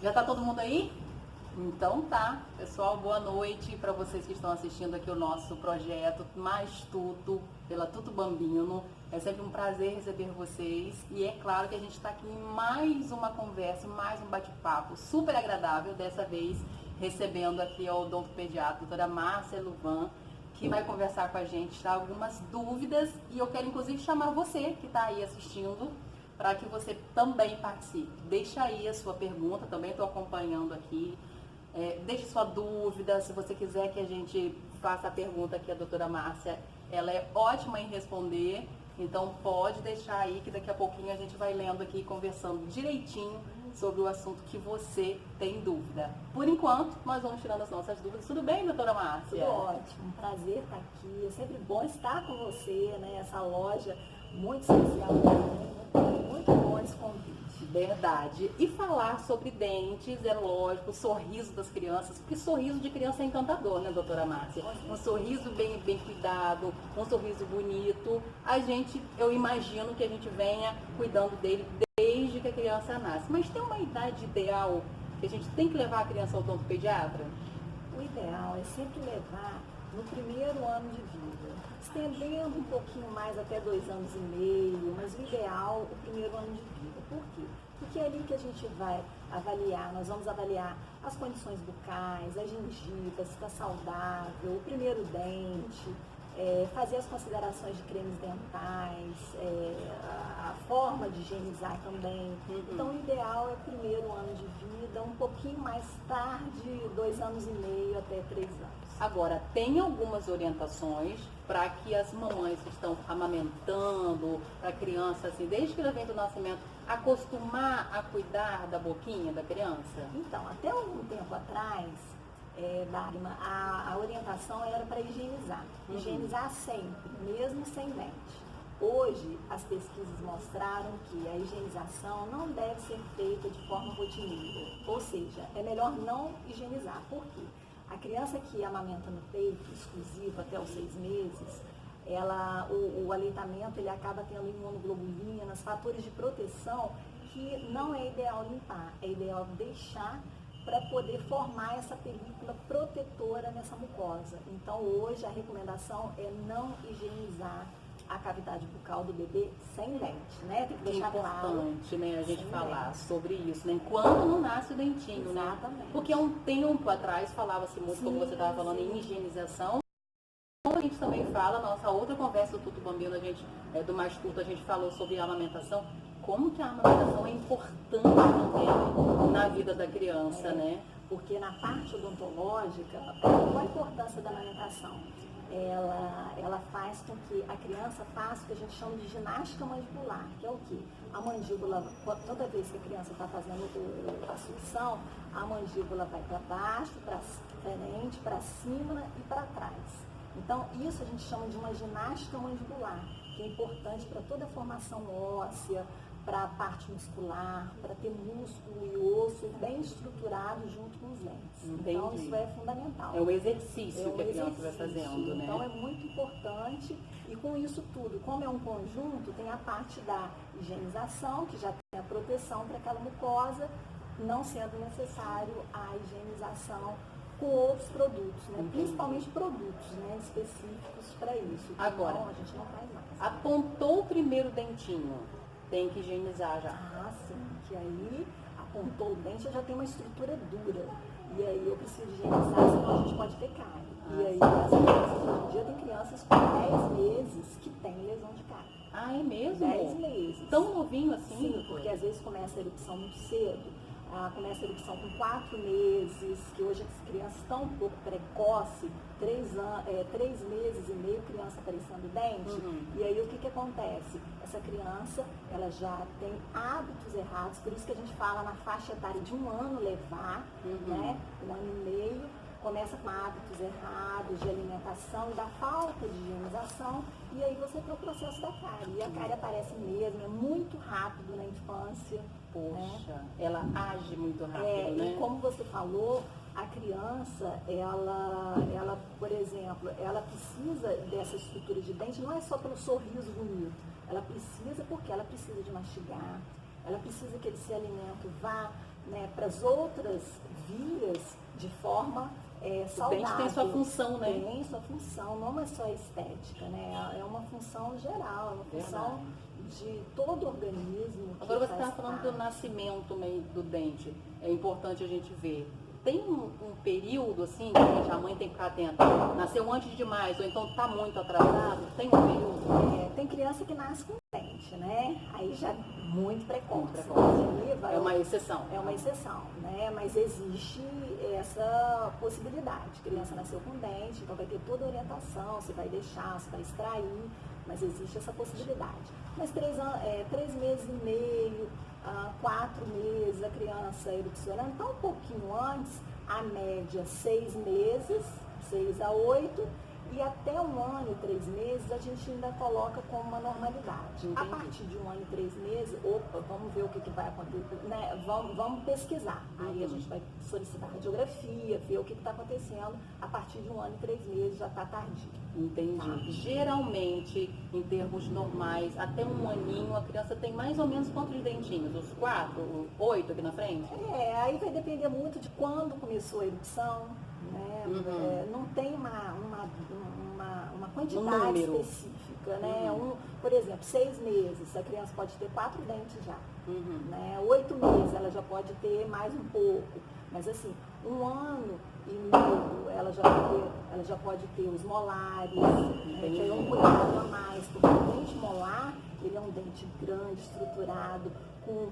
Já tá todo mundo aí? Então tá, pessoal, boa noite para vocês que estão assistindo aqui o nosso projeto Mais Tudo pela Tuto Bambino. É sempre um prazer receber vocês e é claro que a gente está aqui em mais uma conversa, mais um bate-papo super agradável, dessa vez recebendo aqui a odontopediatra, a doutora Márcia Luvan, que vai conversar com a gente, tirar algumas dúvidas, e eu quero inclusive chamar você que está aí assistindo para que você também participe. Deixa aí a sua pergunta, também estou acompanhando aqui. Deixe sua dúvida, se você quiser que a gente faça a pergunta aqui, a doutora Márcia, ela é ótima em responder, então pode deixar aí que daqui a pouquinho a gente vai lendo aqui, conversando direitinho sobre o assunto que você tem dúvida. Por enquanto, nós vamos tirando as nossas dúvidas. Tudo bem, doutora Márcia? Tudo ótimo, um prazer estar aqui, é sempre bom estar com você, né? Essa loja muito especial para mim, muito bom esse convite. Verdade. E falar sobre dentes, é lógico, o sorriso das crianças, porque sorriso de criança é encantador, né, doutora Márcia? Um sorriso bem cuidado, um sorriso bonito. Eu imagino que a gente venha cuidando dele desde que a criança nasce. Mas tem uma idade ideal que a gente tem que levar a criança ao odontopediatra? O ideal é sempre levar no primeiro ano de vida, estendendo um pouquinho mais até 2 anos e meio, mas o ideal, o primeiro ano de vida. Por quê? Porque é ali que a gente vai avaliar, nós vamos avaliar as condições bucais, a gengiva, se está saudável, o primeiro dente, fazer as considerações de cremes dentais, a forma de higienizar também. Então, o ideal é o primeiro ano de vida, um pouquinho mais tarde, 2 anos e meio até 3 anos. Agora, tem algumas orientações para que as mamães que estão amamentando, para a criança, assim, desde que ela vem do nascimento, acostumar a cuidar da boquinha da criança? Então, até algum tempo atrás, Dagmar, a orientação era para higienizar. Higienizar sempre, mesmo sem dente. Hoje, as pesquisas mostraram que a higienização não deve ser feita de forma rotineira. Ou seja, é melhor não higienizar. Por quê? A criança que amamenta no peito exclusivo até os 6 meses, o aleitamento ele acaba tendo imunoglobulinas, fatores de proteção que não é ideal limpar, é ideal deixar para poder formar essa película protetora nessa mucosa. Então hoje a recomendação é não higienizar a cavidade bucal do bebê sem dente, né? Tem que deixar importante, claro, né, a gente sem falar dente. sobre isso, né? Enquanto não nasce o dentinho, Exatamente. né? Porque há um tempo atrás falava-se muito, como você estava falando, em higienização. A gente também fala, nossa outra conversa do Tuto Bambino, do Mais Curto, a gente falou sobre a amamentação. Como que a amamentação é importante também na vida da criança, né? Porque na parte odontológica, qual a importância da amamentação? Ela faz com que a criança faça o que a gente chama de ginástica mandibular, que é o quê? A mandíbula, toda vez que a criança está fazendo a sucção, a mandíbula vai para baixo, para frente, para cima e para trás. Então, isso a gente chama de uma ginástica mandibular, que é importante para toda a formação óssea, para a parte muscular, para ter músculo e osso bem estruturado junto com os dentes. Entendi. Então, isso é fundamental. É o exercício que a criança vai fazendo, né? Então, é muito importante. E com isso tudo, como é um conjunto, tem a parte da higienização, que já tem a proteção para aquela mucosa, não sendo necessário a higienização com outros produtos, né? Principalmente produtos, né, específicos para isso. Agora, então, a gente não faz mais. Apontou o primeiro dentinho, tem que higienizar já. Ah, sim, que aí apontou o dente, já tem uma estrutura dura. E aí eu preciso higienizar, senão a gente pode ter cárie. E aí as crianças, hoje em dia tem crianças com 10 meses que têm lesão de cárie. Ah, é mesmo? 10 meses. Tão novinho assim? Sim, porque às vezes começa a erupção muito cedo. Começa a erupção com 4 meses, que hoje as crianças estão um pouco precoce, 3 meses e meio, criança aparecendo dente. E aí o que acontece? Essa criança, ela já tem hábitos errados, por isso que a gente fala na faixa etária de 1 ano levar, né? 1 ano e meio, começa com hábitos errados de alimentação e da falta de higienização, e aí você tem o processo da cárie. E a cárie aparece mesmo, é muito rápido na infância. Poxa, ela age muito rápido, né? E como você falou, a criança, ela, por exemplo, ela precisa dessa estrutura de dente, não é só pelo sorriso bonito, ela precisa porque ela precisa de mastigar, ela precisa que esse alimento vá né, para as outras vias de forma saudável. O dente tem sua função, né? Tem sua função, não é só estética, né? É uma função geral, é uma função de todo o organismo. Agora você estava falando do nascimento meio do dente. É importante a gente ver. Tem um período, assim, que a mãe tem que ficar atenta. Nasceu antes demais, ou então está muito atrasado? Tem um período? Tem criança que nasce com dente, né? Aí já muito precoce. É uma exceção. É uma exceção, né? Mas existe essa possibilidade. A criança nasceu com dente, então vai ter toda a orientação, se vai deixar, se vai extrair, mas existe essa possibilidade. Mas 3 meses e meio, 4 meses, a criança erupcionando, então um pouquinho antes, a média 6 meses, 6 a 8, e até 1 ano e 3 meses a gente ainda coloca como uma normalidade. Entendi. A partir de 1 ano e 3 meses, vamos ver o que vai acontecer, né? Vamos pesquisar. Aí a gente vai solicitar radiografia, ver o que está acontecendo. A partir de 1 ano e 3 meses já está tardio. Entendi. Tá. Geralmente, em termos normais, até 1 aninho, a criança tem mais ou menos quantos dentinhos? Os 4, 8 aqui na frente? Aí vai depender muito de quando começou a erupção, né? Não tem uma quantidade específica, né? Por exemplo, 6 meses, a criança pode ter 4 dentes já. Né? 8 meses, ela já pode ter mais um pouco. Mas assim, 1 ano e meio, ela já pode ter os molares, que é um cuidado a mais, porque o dente molar, ele é um dente grande, estruturado, com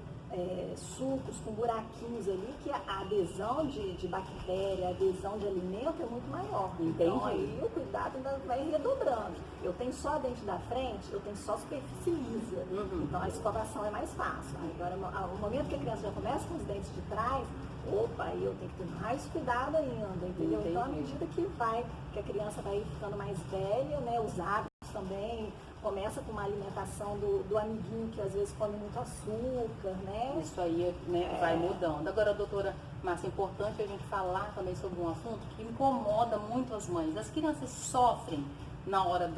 sucos, com buraquinhos ali, que a adesão de bactéria, a adesão de alimento é muito maior. Então aí o cuidado ainda vai redobrando. Eu tenho só a dente da frente, eu tenho só a superfície lisa. Então a escovação é mais fácil. Agora, no momento que a criança já começa com os dentes de trás, aí eu tenho que ter mais cuidado ainda, entendeu? Então, à medida que a criança vai ficando mais velha, né, os hábitos também, começa com uma alimentação do amiguinho que às vezes come muito açúcar, né? Isso aí, né, vai mudando. Agora, doutora Márcia, é importante a gente falar também sobre um assunto que incomoda muito as mães. As crianças sofrem na hora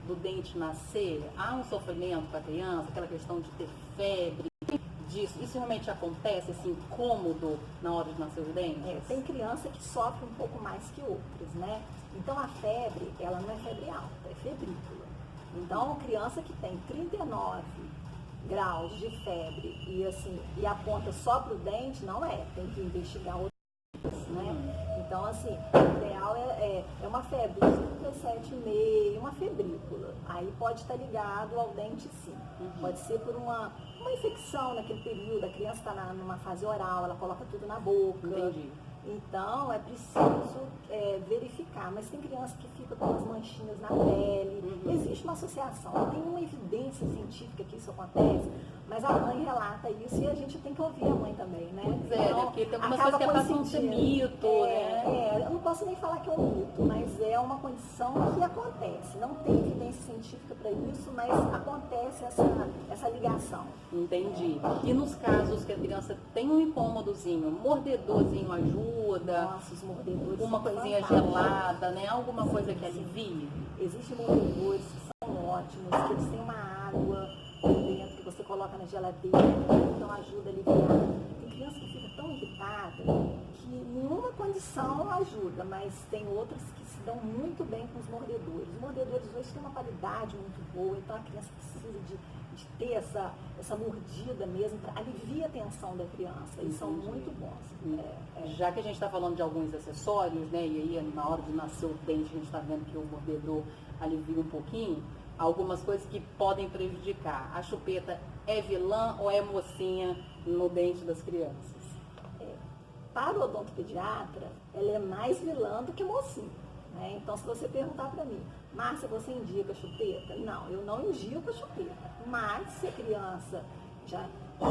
do dente nascer? Há um sofrimento para a criança, aquela questão de ter febre? Isso realmente acontece, esse incômodo na hora de nascer os dentes? Tem criança que sofre um pouco mais que outras, né? Então a febre, ela não é febre alta, é febrícula. Então criança que tem 39 graus de febre e aponta só para o dente, não tem que investigar outras, né? Então assim, o ideal é uma febre de 7,5, uma febrícula. Aí pode estar ligado ao dente sim. Pode ser por uma infecção naquele período, a criança está numa fase oral, ela coloca tudo na boca. Entendi. Então é preciso verificar, mas tem criança que fica com umas manchinhas na pele. Existe uma associação, não tem uma evidência científica que isso acontece, mas a mãe relata isso e a gente tem que ouvir a mãe também, né? Pois então, porque tem algumas coisas que passam ser mito, né? Eu não posso nem falar que é um mito, mas é uma condição que acontece. Não tem evidência científica para isso, mas acontece essa ligação. Entendi. E nos casos que a criança tem um incômodozinho, mordedorzinho ajuda? Nossa, os mordedores uma coisinha gelada, né? Alguma coisa que alivie? Existem mordedores que são ótimos, que eles têm uma água dentro que você coloca na geladeira, então ajuda a aliviar. Tem criança que fica tão irritada que nenhuma condição ajuda, mas tem outras que se dão muito bem com os mordedores. Os mordedores hoje têm uma qualidade muito boa, então a criança precisa de ter essa mordida mesmo, para aliviar a tensão da criança. Eles são muito bons. Já que a gente está falando de alguns acessórios, né, e aí na hora de nascer o dente a gente está vendo que o mordedor alivia um pouquinho, algumas coisas que podem prejudicar. A chupeta é vilã ou é mocinha no dente das crianças? Para o odontopediatra, ela é mais vilã do que mocinha. Né? Então, se você perguntar para mim, Márcia, você indica chupeta? Não, eu não indico a chupeta. Mas se a criança já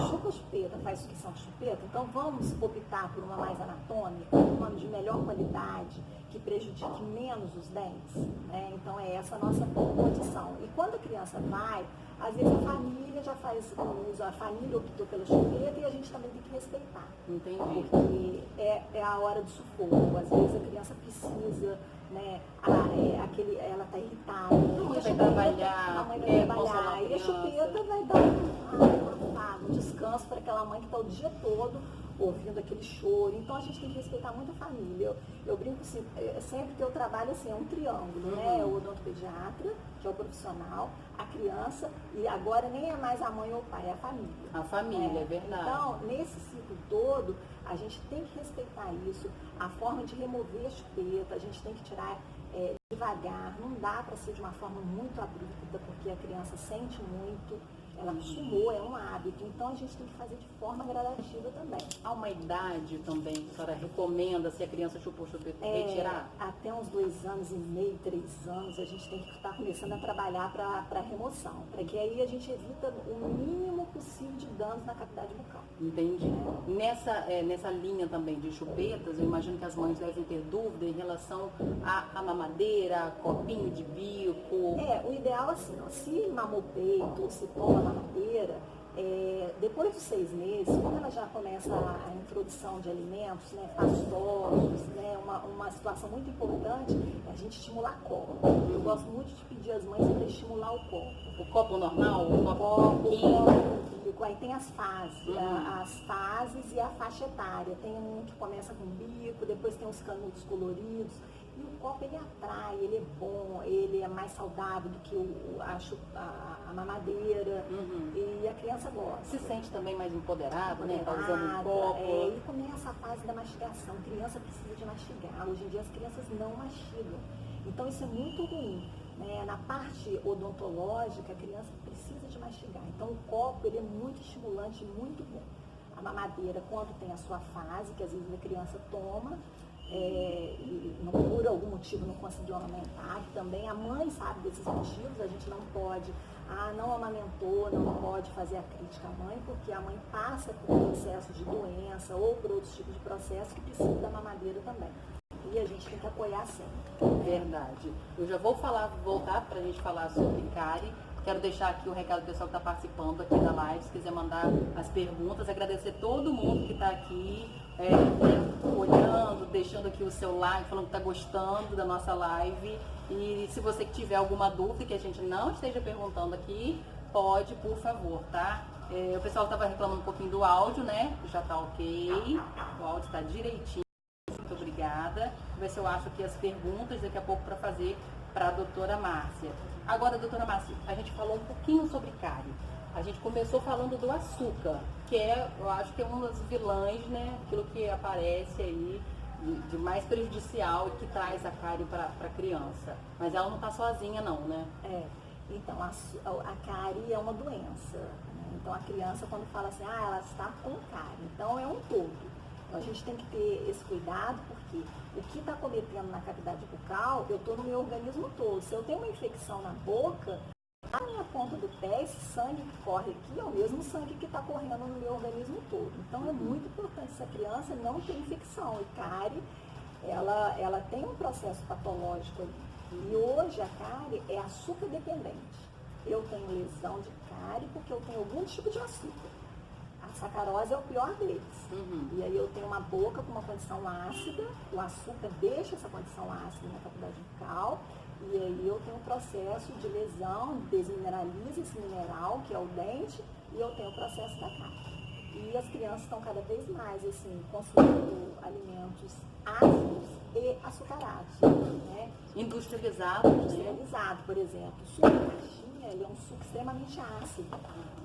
chupa a chupeta, faz sucção de chupeta, então vamos optar por uma mais anatômica, uma de melhor qualidade, que prejudique menos os dentes. Né? Então é essa a nossa condição. E quando a criança vai, às vezes a família já faz uso, a família optou pela chupeta e a gente também tem que respeitar. Entendi. Porque é a hora do sufoco. Às vezes a criança precisa, né? Ela está irritada. A mãe vai trabalhar, a mãe vai trabalhar. E a chupeta vai dar um descanso para aquela mãe que está o dia todo ouvindo aquele choro. Então a gente tem que respeitar muito a família. Eu brinco assim, sempre que eu trabalho assim, é um triângulo, né? O odontopediatra, que é o profissional, a criança, e agora nem é mais a mãe ou o pai, é a família. A família, é verdade. Então, nesse ciclo todo, a gente tem que respeitar isso, a forma de remover a chupeta, a gente tem que tirar devagar, não dá para ser de uma forma muito abrupta, porque a criança sente muito, ela acostumou, é um hábito, então a gente tem que fazer de forma gradativa também. Há uma idade também que a senhora recomenda, se a criança chupou chupeta, retirar? Até uns 2 anos e meio, 3 anos, a gente tem que estar começando a trabalhar para remoção, para que aí a gente evita o mínimo possível de danos na cavidade bucal. Entendi. Nessa linha também de chupetas, eu imagino que as mães devem ter dúvida em relação à mamadeira, copinho de bico. O ideal assim, ó, se mamou peito ou se toma mamadeira, depois de 6 meses, quando ela já começa a introdução de alimentos, né, pastosos, né, uma situação muito importante é a gente estimular copo. Eu gosto muito de pedir às mães para estimular o copo. O copo normal? O copo público, aí tem as fases, as fases e a faixa etária. Tem um que começa com bico, depois tem os canudos coloridos. E o copo ele atrai, ele é bom, ele é mais saudável do que a mamadeira. E a criança gosta. Se sente também mais empoderado, né? Tá usando o copo. E começa a fase da mastigação. A criança precisa de mastigar. Hoje em dia as crianças não mastigam. Então isso é muito ruim. Né? Na parte odontológica, a criança precisa de mastigar. Então o copo ele é muito estimulante, muito bom. A mamadeira, quando tem a sua fase, que às vezes a criança toma, e não, por algum motivo não conseguiu amamentar, que também a mãe sabe desses motivos, a gente não pode, não amamentou, não pode fazer a crítica à mãe, porque a mãe passa por um processo de doença ou por outros tipos de processo que precisa da mamadeira também. E a gente tem que apoiar sempre. Verdade. Eu já vou voltar para a gente falar sobre cárie. Quero deixar aqui o recado do pessoal que está participando aqui da live, se quiser mandar as perguntas, agradecer todo mundo que está aqui, olhando, deixando aqui o seu like, falando que está gostando da nossa live. E se você que tiver alguma dúvida que a gente não esteja perguntando aqui, pode, por favor, tá? O pessoal estava reclamando um pouquinho do áudio, né? Já está ok, o áudio está direitinho. Muito obrigada. Vou ver se eu acho aqui as perguntas daqui a pouco para fazer para a doutora Márcia. Agora, doutora Márcia, a gente falou um pouquinho sobre cárie. A gente começou falando do açúcar, que eu acho que é um dos vilãs, né? Aquilo que aparece aí de mais prejudicial e que traz a cárie para a criança. Mas ela não está sozinha não, né? Então a cárie é uma doença. Né? Então a criança quando fala assim, ela está com cárie, então é um todo. Então a gente tem que ter esse cuidado, porque o que está cometendo na cavidade bucal, eu estou no meu organismo todo. Se eu tenho uma infecção na boca, a minha ponta do pé, esse sangue que corre aqui é o mesmo sangue que está correndo no meu organismo todo. Então é muito importante essa criança não ter infecção. E cárie, ela tem um processo patológico ali. E hoje a cárie é açúcar dependente. Eu tenho lesão de cárie porque eu tenho algum tipo de açúcar. A sacarose é o pior deles. E aí eu tenho uma boca com uma condição ácida, o açúcar deixa essa condição ácida na cavidade bucal, e aí eu tenho um processo de lesão, desmineraliza esse mineral, que é o dente, e eu tenho o processo da cárie. E as crianças estão cada vez mais, assim, consumindo alimentos ácidos e açucarados, né? Industrializados, Industrializado, por exemplo. O suco de caixinha, ele é um suco extremamente ácido,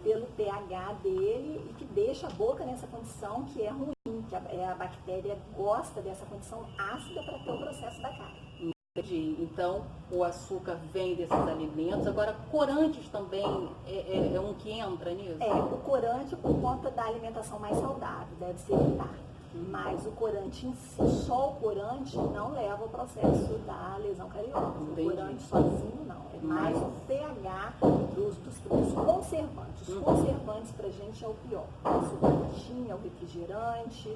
pelo pH dele, e que deixa a boca nessa condição que é ruim, que a bactéria gosta dessa condição ácida para ter o processo da cárie. Entendi. Então, o açúcar vem desses alimentos. Agora, corantes também é um que entra nisso? O corante por conta da alimentação mais saudável, deve ser evitar. Mas o corante em si, só o corante, não leva ao processo da lesão cariosa. O corante sozinho não. É mais o pH dos conservantes. Os conservantes pra gente é o pior. O açúcar caixinha, o refrigerante,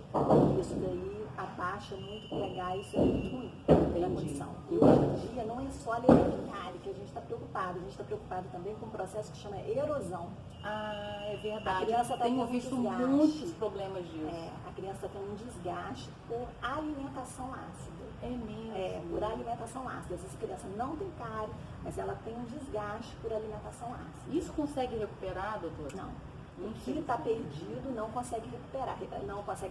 isso daí abaixa muito o pH, isso é muito ruim pela condição. E hoje em dia não é só a lesão de cárie que a gente está preocupado. A gente está preocupado também com um processo que chama erosão. É verdade. A criança tá Tenho visto muitos problemas disso. A criança está tendo um desgaste por alimentação ácida. É mesmo? Por alimentação ácida. Às vezes a criança não tem cárie, mas ela tem um desgaste por alimentação ácida. Isso consegue recuperar, doutora? Não. O que está perdido não consegue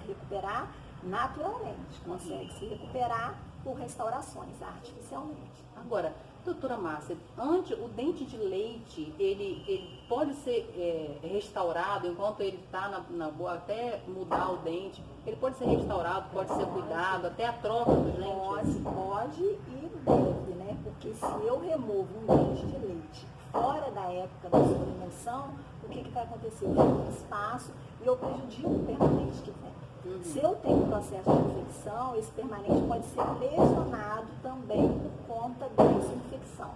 recuperar naturalmente, consegue se recuperar por restaurações artificialmente. Agora, doutora Márcia, o dente de leite, ele pode ser restaurado enquanto ele está na boa, até mudar o dente, ele pode ser restaurado, pode ser cuidado, até a troca dos dentes? Pode e deve, né? Porque se eu removo um dente de leite fora da época da sua remoção, o que vai acontecer? Eu tenho um espaço e eu prejudico o permanente que tem. Se eu tenho um processo de infecção, esse permanente pode ser lesionado também por conta dessa infecção.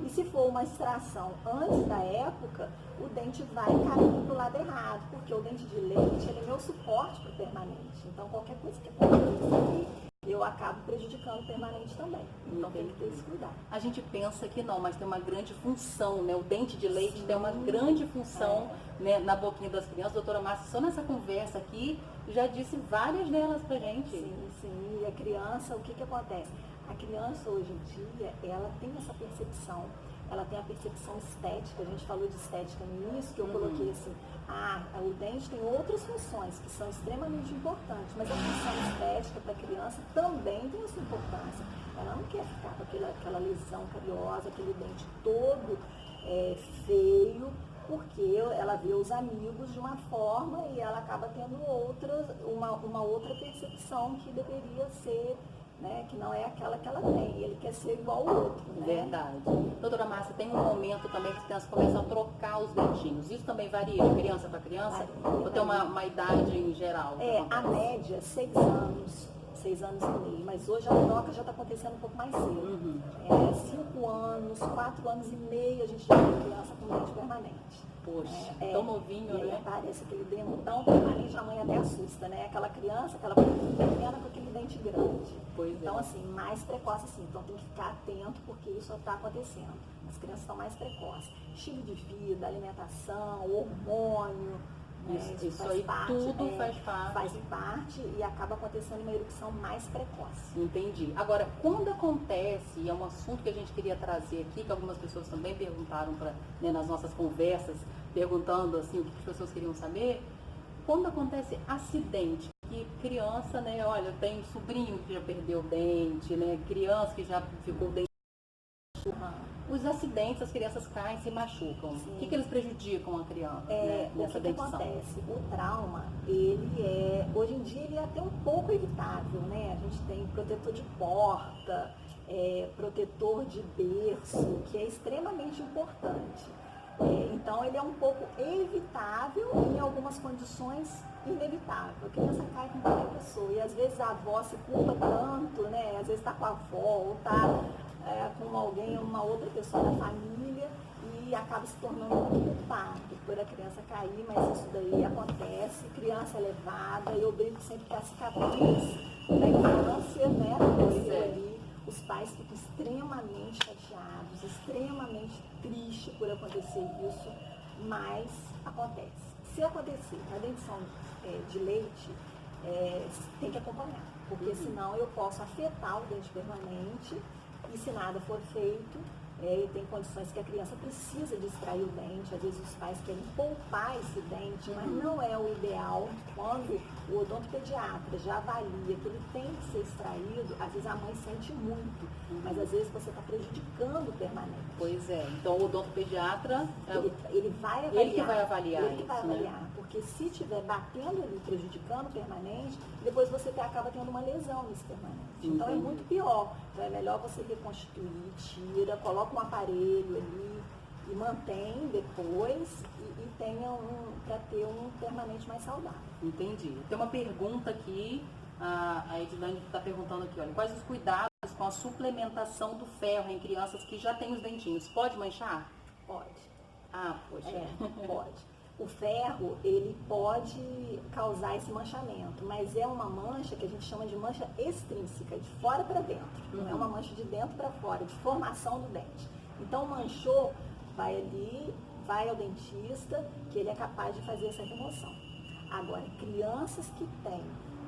E se for uma extração antes da época, o dente vai cair para o lado errado, porque o dente de leite ele é meu suporte para o permanente. Então, qualquer coisa que aconteça aqui, eu acabo prejudicando o permanente também. Então, tem que ter esse cuidado. A gente pensa que não, mas tem uma grande função, né? O dente de leite tem uma grande função, né, na boquinha das crianças. Doutora Márcia, só nessa conversa aqui, já disse várias delas pra gente. Sim. E a criança, o que acontece? A criança, hoje em dia, ela tem essa percepção. Ela tem a percepção estética. A gente falou de estética no início, que eu coloquei assim, o dente tem outras funções que são extremamente importantes, mas a função estética para a criança também tem a sua importância. Ela não quer ficar com aquela lesão cariosa, aquele dente todo feio, porque ela vê os amigos de uma forma e ela acaba tendo uma outra percepção que deveria ser, né, que não é aquela que ela tem. Ele quer ser igual ao outro, né? Verdade. Doutora Márcia, tem um momento também que as crianças começam a trocar os dentinhos. Isso também varia de criança para criança? Ou tem uma idade em geral? A média, 6 anos. 6 anos e meio, mas hoje a troca já está acontecendo um pouco mais cedo. 5 anos, 4 anos e meio a gente já tem criança com dente permanente. Poxa, tão novinho, e né? Parece aquele dentão permanente, a mãe até assusta, né? Aquela criança, aquela pequena com aquele dente grande. Então, assim, mais precoce assim. Então tem que ficar atento porque isso está acontecendo. As crianças estão mais precoces. Estilo de vida, alimentação, hormônio. Isso aí tudo faz parte. Faz parte e acaba acontecendo uma erupção mais precoce. Entendi. Agora, quando acontece, e é um assunto que a gente queria trazer aqui, que algumas pessoas também perguntaram nas nossas conversas, perguntando assim o que as pessoas queriam saber, quando acontece acidente, que criança, né, olha, eu tenho sobrinho que já perdeu o dente, né, criança que já ficou o dente. Os acidentes, as crianças caem e se machucam. O que eles prejudicam a criança nessa dentição? O que acontece? O trauma, hoje em dia, ele é até um pouco evitável, né? A gente tem protetor de porta, protetor de berço, que é extremamente importante. Então, ele é um pouco evitável e, em algumas condições, inevitável. A criança cai com qualquer pessoa e, às vezes, a avó se culpa tanto, né? Às vezes está com a avó ou está com alguém, uma outra pessoa da família e acaba se tornando um culpado por a criança cair, mas isso daí acontece, criança é levada, eu brinco sempre que a cicatriz da infância, né, ali, os pais ficam extremamente chateados, extremamente tristes por acontecer isso, mas acontece. Se acontecer a dentição de leite, tem que acompanhar, porque senão eu posso afetar o dente permanente. E se nada for feito, tem condições que a criança precisa de extrair o dente, às vezes os pais querem poupar esse dente, mas não é o ideal. Quando o odontopediatra já avalia que ele tem que ser extraído, às vezes a mãe sente muito, mas às vezes você está prejudicando o permanente. Pois é, então o odontopediatra, ele vai avaliar. Ele que vai avaliar ele que vai isso, avaliar, né? Porque se estiver batendo ali, prejudicando o permanente, depois você acaba tendo uma lesão nesse permanente. Então é muito pior. Então é melhor você reconstituir, tira, coloca um aparelho ali e mantém depois e tenha para ter um permanente mais saudável. Entendi. Tem uma pergunta aqui, a Edilane está perguntando aqui, olha, quais os cuidados com a suplementação do ferro em crianças que já têm os dentinhos? Pode manchar? Pode. Poxa. Pode. O ferro, ele pode causar esse manchamento, mas é uma mancha que a gente chama de mancha extrínseca, de fora para dentro. Não é uma mancha de dentro para fora, de formação do dente. Então, manchou, vai ali, vai ao dentista, que ele é capaz de fazer essa remoção. Agora, crianças que têm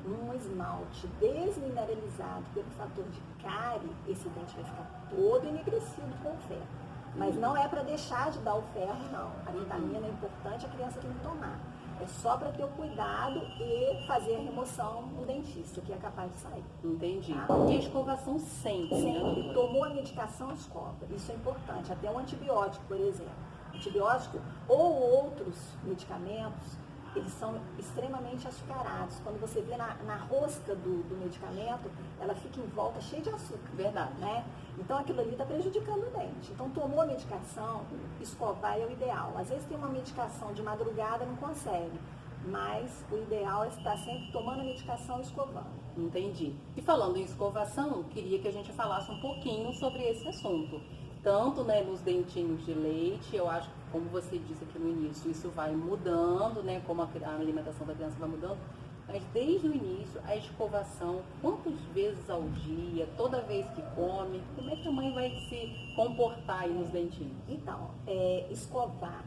um esmalte desmineralizado pelo fator de cárie, esse dente vai ficar todo enegrecido com o ferro. Mas não é para deixar de dar o ferro, não. A vitamina é importante, a criança tem que tomar. É só para ter o cuidado e fazer a remoção no dentista, que é capaz de sair. Entendi. Tá? E a escovação sempre, né, Sempre. doutora? Tomou a medicação, escova. Isso é importante. Até um antibiótico, por exemplo. Antibiótico ou outros medicamentos, eles são extremamente açucarados. Quando você vê na rosca do medicamento, ela fica em volta cheia de açúcar. Verdade. Né? Então aquilo ali está prejudicando o dente. Então tomou a medicação, escovar é o ideal. Às vezes tem uma medicação de madrugada, não consegue. Mas o ideal é estar sempre tomando a medicação e escovando. Entendi. E falando em escovação, queria que a gente falasse um pouquinho sobre esse assunto. Tanto, né, nos dentinhos de leite, eu acho que, como você disse aqui no início, isso vai mudando, né, como a alimentação da criança vai mudando, mas desde o início, a escovação, quantas vezes ao dia, toda vez que come, como é que a mãe vai se comportar aí nos dentinhos? Então, escovar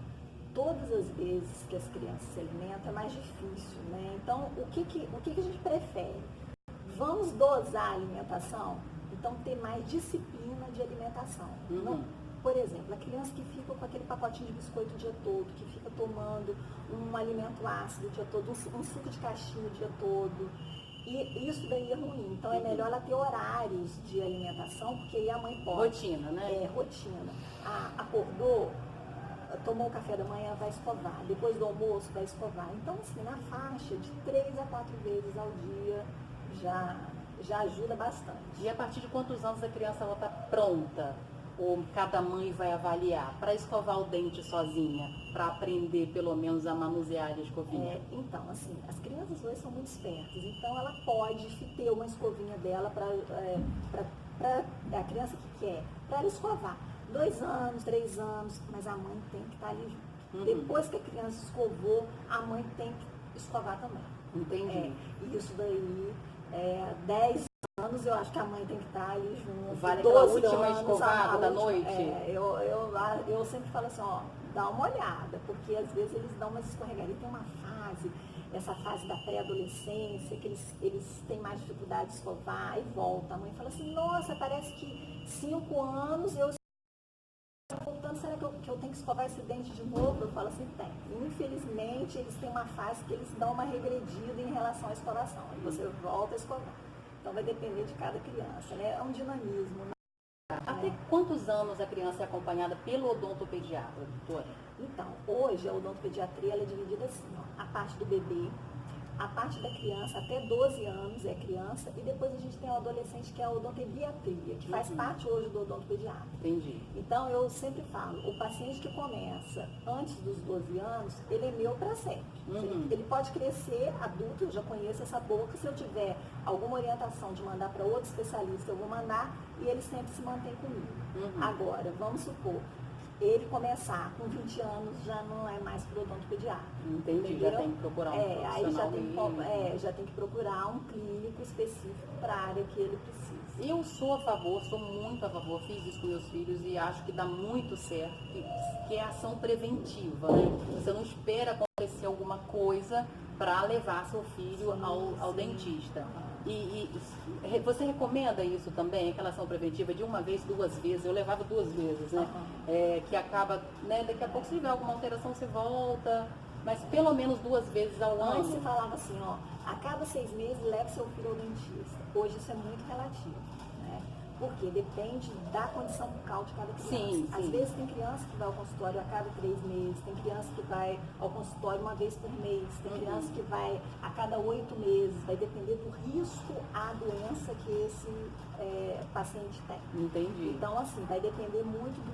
todas as vezes que as crianças se alimentam é mais difícil, né? Então, o que a gente prefere? Vamos dosar a alimentação? Então, ter mais disciplina de alimentação. Uhum. Não, por exemplo, a criança que fica com aquele pacotinho de biscoito o dia todo, que fica tomando um alimento ácido o dia todo, um suco de caixinha o dia todo, e isso daí é ruim. Então, é melhor ela ter horários de alimentação, porque aí a mãe pode. Rotina, né? Rotina. Acordou, tomou o café da manhã, vai escovar. Depois do almoço, vai escovar. Então, assim, na faixa de 3 a 4 vezes ao dia, já ajuda bastante. E a partir de quantos anos a criança está pronta? Ou cada mãe vai avaliar para escovar o dente sozinha, para aprender pelo menos a manusear a escovinha? Então, assim, as crianças hoje são muito espertas, então ela pode ter uma escovinha dela para a criança que quer, para ela escovar. 2 anos, 3 anos, mas a mãe tem que estar ali junto. Uhum. Depois que a criança escovou, a mãe tem que escovar também. Entendi. E isso daí, 10 anos, eu acho que a mãe tem que estar ali junto. Vale aquela 12 última anos, escovada da noite? Eu sempre falo assim, dá uma olhada, porque às vezes eles dão umas escorregarias. Tem uma fase, essa fase da pré-adolescência, que eles têm mais dificuldade de escovar e volta. A mãe fala assim, nossa, parece que 5 anos eu voltando, será que eu tenho que escovar esse dente de novo? Eu falo assim, tem. Infelizmente, eles têm uma fase que eles dão uma regredida em relação à escovação. E você volta a escovar. Então vai depender de cada criança, né? É um dinamismo. Né? Até quantos anos a criança é acompanhada pelo odontopediatra, doutora? Então, hoje a odontopediatria ela é dividida assim, ó, a parte do bebê, a parte da criança até 12 anos é criança, e depois a gente tem o adolescente que é a odontodiatria, que faz parte hoje do odontopediatra. Entendi. Então eu sempre falo, o paciente que começa antes dos 12 anos, ele é meu para sempre. Ele pode crescer adulto, eu já conheço essa boca, se eu tiver alguma orientação de mandar para outro especialista, eu vou mandar e ele sempre se mantém comigo. Agora, vamos supor, ele começar com 20 anos, já não é mais para o odontopediatra. Entendi, Entendeu? já tem que procurar um profissional. Aí já tem que procurar um clínico específico para a área que ele precisa. Eu sou a favor, sou muito a favor, fiz isso com meus filhos e acho que dá muito certo, que é ação preventiva, né? Você não espera acontecer alguma coisa para levar seu filho ao dentista. E você recomenda isso também, aquela ação preventiva de 1 vez, 2 vezes? Eu levava 2 vezes, né? Que acaba, né? Daqui a pouco se tiver alguma alteração você volta, mas pelo menos 2 vezes ao ano. Antes se falava assim, a cada 6 meses leve seu filho ao dentista. Hoje isso é muito relativo, né? Porque depende da condição bucal de cada criança. Sim. Às vezes tem criança que vai ao consultório a cada 3 meses, tem criança que vai ao consultório 1 vez por mês, tem criança que vai a cada 8 meses, vai depender do risco à doença que esse paciente tem. Entendi. Então, assim, vai depender muito do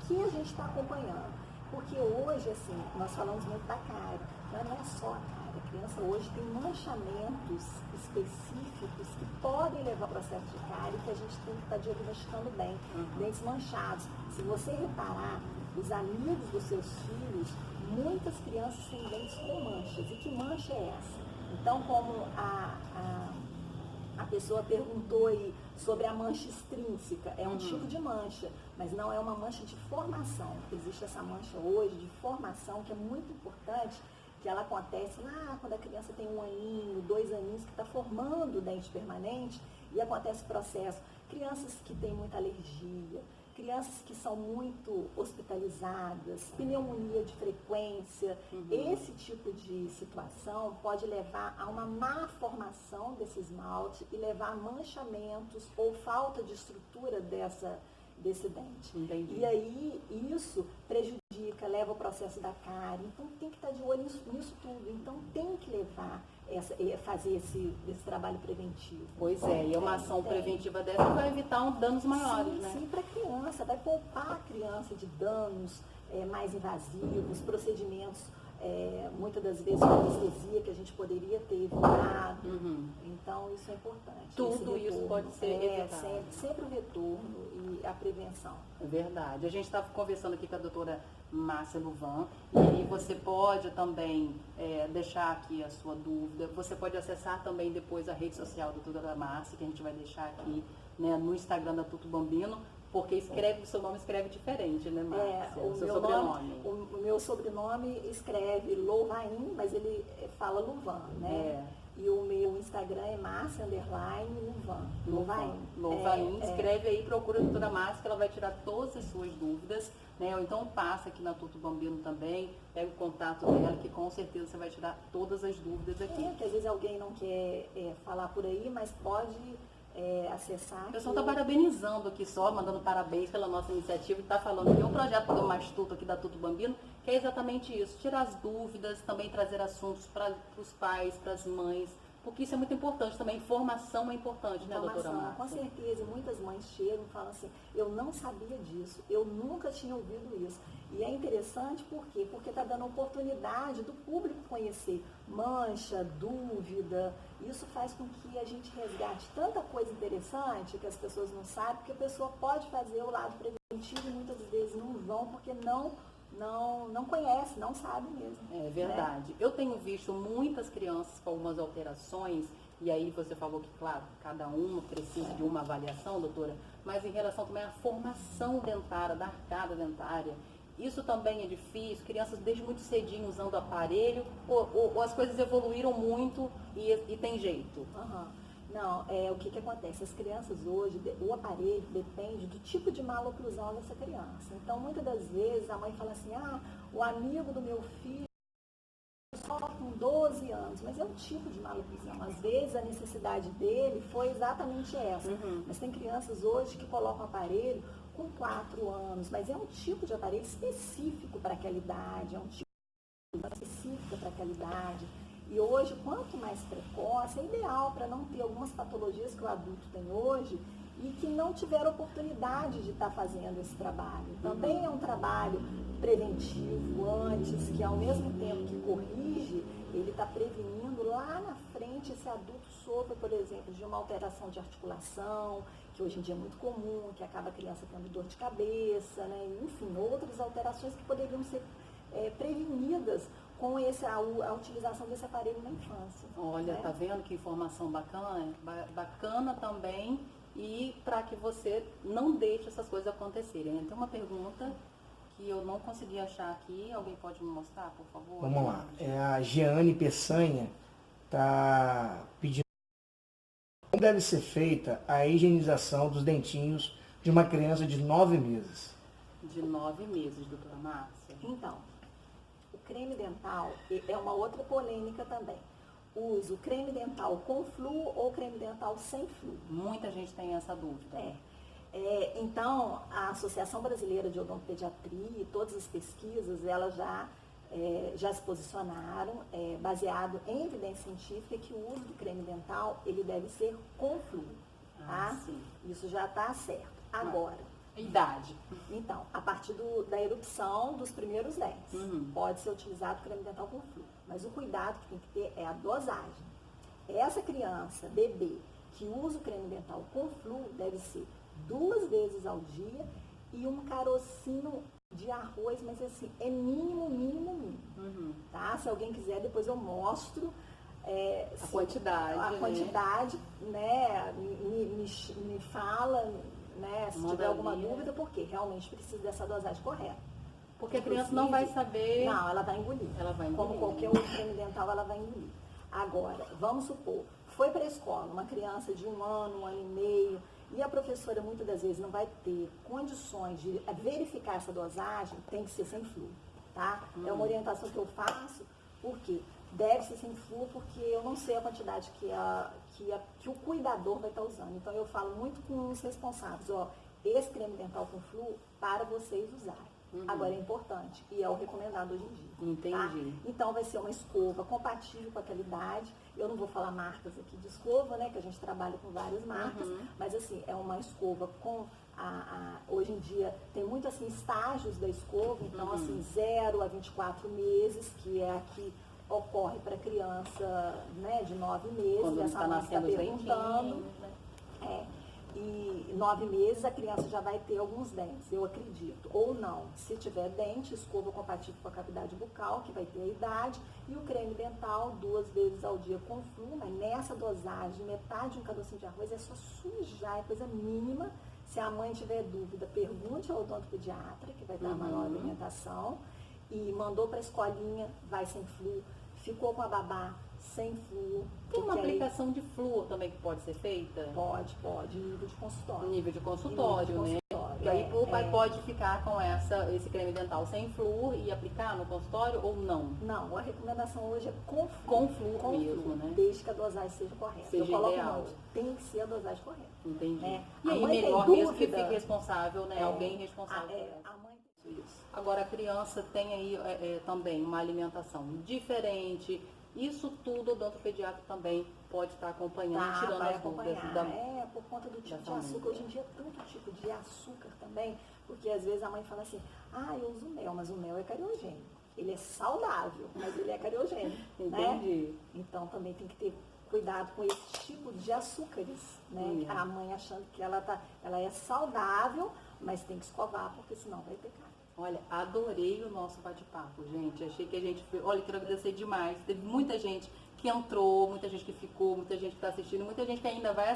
que a gente está acompanhando. Porque hoje, assim, nós falamos muito da cárie, mas não é só a cárie. A criança hoje tem manchamentos específicos que podem levar ao processo de cárie, que a gente tem que estar diagnosticando bem. Dentes manchados. Se você reparar, os amigos dos seus filhos, muitas crianças têm dentes com manchas. E que mancha é essa? Então, como a pessoa perguntou aí sobre a mancha extrínseca, é um tipo de mancha, mas não é uma mancha de formação. Existe essa mancha hoje de formação, que é muito importante, que ela acontece lá quando a criança tem 1 aninho, 2 aninhos, que está formando o dente permanente, e acontece o processo. Crianças que têm muita alergia, crianças que são muito hospitalizadas, pneumonia de frequência, esse tipo de situação pode levar a uma má formação desse esmalte e levar a manchamentos ou falta de estrutura desse dente. Entendi. E aí isso prejudica, leva ao processo da cárie. Então tem que estar de olho nisso tudo. Então tem que levar fazer esse trabalho preventivo. Pois é, e uma ação preventiva dessa vai evitar danos maiores, sim, né? Sim, para a criança, vai poupar a criança de danos mais invasivos, procedimentos, muitas das vezes com anestesia que a gente poderia ter evitado. Então isso é importante. Tudo isso pode ser evitado. Sempre o retorno e a prevenção. É verdade. A gente estava conversando aqui com a doutora Márcia Louvain, e aí você pode também deixar aqui a sua dúvida. Você pode acessar também depois a rede social da doutora Márcia, que a gente vai deixar aqui, né, no Instagram da Tuto Bambino, porque o seu nome escreve diferente, né, Márcia? O seu sobrenome. O meu sobrenome escreve Louvain, mas ele fala Louvain, né? E o meu Instagram é Márcia_Louvain. Louvain. Escreve aí, procura a doutora Márcia, que ela vai tirar todas as suas dúvidas, né? Ou então passa aqui na Tuto Bambino também, pega o contato dela, que com certeza você vai tirar todas as dúvidas aqui. Que às vezes alguém não quer falar por aí, mas pode acessar. O pessoal está parabenizando aqui só, mandando parabéns pela nossa iniciativa e está falando que é um projeto do Mastuto aqui da Tuto Bambino, que é exatamente isso, tirar as dúvidas, também trazer assuntos para os pais, para as mães, porque isso é muito importante também, informação é importante, né, doutora Márcia? Com certeza, muitas mães chegam e falam assim, eu não sabia disso, eu nunca tinha ouvido isso. E é interessante por quê? Porque está dando oportunidade do público conhecer mancha, dúvida. Isso faz com que a gente resgate tanta coisa interessante que as pessoas não sabem, porque a pessoa pode fazer o lado preventivo e muitas vezes não vão porque não conhece, não sabe mesmo. É verdade. Né? Eu tenho visto muitas crianças com algumas alterações, e aí você falou que, claro, cada uma precisa de uma avaliação, doutora, mas em relação também à formação dentária, da arcada dentária, isso também é difícil, crianças desde muito cedinho usando aparelho, ou as coisas evoluíram muito e tem jeito? Não, o que acontece? As crianças hoje, o aparelho depende do tipo de maloclusão dessa criança. Então, muitas das vezes, a mãe fala assim, o amigo do meu filho só com 12 anos, mas é um tipo de maloclusão. Às vezes, a necessidade dele foi exatamente essa. Mas tem crianças hoje que colocam aparelho com 4 anos, mas é um tipo de aparelho específico para aquela idade, é um tipo específico para aquela idade. E hoje, quanto mais precoce, é ideal para não ter algumas patologias que o adulto tem hoje e que não tiveram oportunidade de estar fazendo esse trabalho. Também é um trabalho preventivo antes, que ao mesmo tempo que corrige, ele está prevenindo lá na frente esse adulto sofra, por exemplo, de uma alteração de articulação, que hoje em dia é muito comum, que acaba a criança tendo dor de cabeça, né? Enfim, outras alterações que poderiam ser prevenidas com a utilização desse aparelho na infância. Olha, tá vendo que informação bacana? Bacana também, e para que você não deixe essas coisas acontecerem. Tem uma pergunta que eu não consegui achar aqui, alguém pode me mostrar, por favor? Vamos lá, a Jeane Peçanha está pedindo como deve ser feita a higienização dos dentinhos de uma criança de 9 meses. De 9 meses, doutora Márcia. Então, o creme dental é uma outra polêmica também. Uso creme dental com flúor ou creme dental sem flúor? Muita gente tem essa dúvida. Então, a Associação Brasileira de Odontopediatria e todas as pesquisas, elas já se posicionaram, baseado em evidência científica, que o uso do creme dental, ele deve ser com flúor, tá? Sim. Isso já está certo. Agora, idade. então, a partir da erupção dos primeiros dentes, pode ser utilizado o creme dental com flúor. Mas o cuidado que tem que ter é a dosagem. Essa criança, bebê, que usa o creme dental com flúor, deve ser 2 vezes ao dia e um carocinho de arroz, mas assim, é mínimo. Tá? Se alguém quiser, depois eu mostro a quantidade. A quantidade, né? Me fala, né, se tiver alguma dúvida, porque realmente precisa dessa dosagem correta. Porque a criança não vai saber. Não, ela vai engolir. Como qualquer outro creme dental, ela vai engolir. Agora, vamos supor, foi para a escola, uma criança de 1 ano, 1 ano e meio, e a professora muitas das vezes não vai ter condições de verificar essa dosagem, tem que ser sem flúor, tá? É uma orientação que eu faço, porque deve ser sem flúor, porque eu não sei a quantidade que o cuidador vai estar usando. Então eu falo muito com os responsáveis, ó, esse creme dental com flúor para vocês usarem. Agora é importante e é o recomendado hoje em dia. Entendi. Tá? Então vai ser uma escova compatível com aquela idade. Eu não vou falar marcas aqui de escova, né? Que a gente trabalha com várias marcas, mas assim, é uma escova com hoje em dia tem muito assim estágios da escova, então assim, 0 a 24 meses, que é aqui ocorre para criança, né, de 9 meses, Quando essa está mãe está nascendo os perguntando. dentinhos, né? E 9 meses a criança já vai ter alguns dentes, eu acredito. Ou não, se tiver dente, escova compatível com a cavidade bucal, que vai ter a idade, e o creme dental 2 vezes ao dia com flúor, mas nessa dosagem, metade de um carocinho de arroz é só sujar, é coisa mínima. Se a mãe tiver dúvida, pergunte ao odontopediatra, que vai dar a maior orientação. E mandou para a escolinha, vai sem flúor. Ficou com a babá, sem flúor. Tem uma porque aí aplicação de flúor também que pode ser feita? pode, nível de consultório. Nível de consultório, Nível de né? consultório, E aí o pai pode ficar com esse creme dental sem flúor e aplicar no consultório ou não? Não, a recomendação hoje é com Com flúor mesmo, né? desde que a dosagem seja correta. Seja Eu coloco ideal. muito, tem que ser a dosagem correta. Entendi. Né? E A aí, mãe tem melhor mesmo que dúvida. fique responsável, né? Alguém responsável por ela. A mãe Isso. Agora a criança tem aí também uma alimentação diferente. Isso tudo o odontopediatra também pode estar acompanhando, tirando vai as dúvidas acompanhar. Por conta do tipo de família. açúcar. Hoje em dia é tanto tipo de açúcar também, porque às vezes a mãe fala assim, eu uso mel, mas o mel é cariogênico. Ele é saudável, mas ele é cariogênico. Entendi. Né? Então também tem que ter cuidado com esse tipo de açúcares, né? A mãe achando que ela é saudável, mas tem que escovar, porque senão vai pecar. Olha, adorei o nosso bate-papo, gente. Achei que a gente... Olha, quero agradecer demais. Teve muita gente que entrou, muita gente que ficou, muita gente que está assistindo, muita gente que ainda vai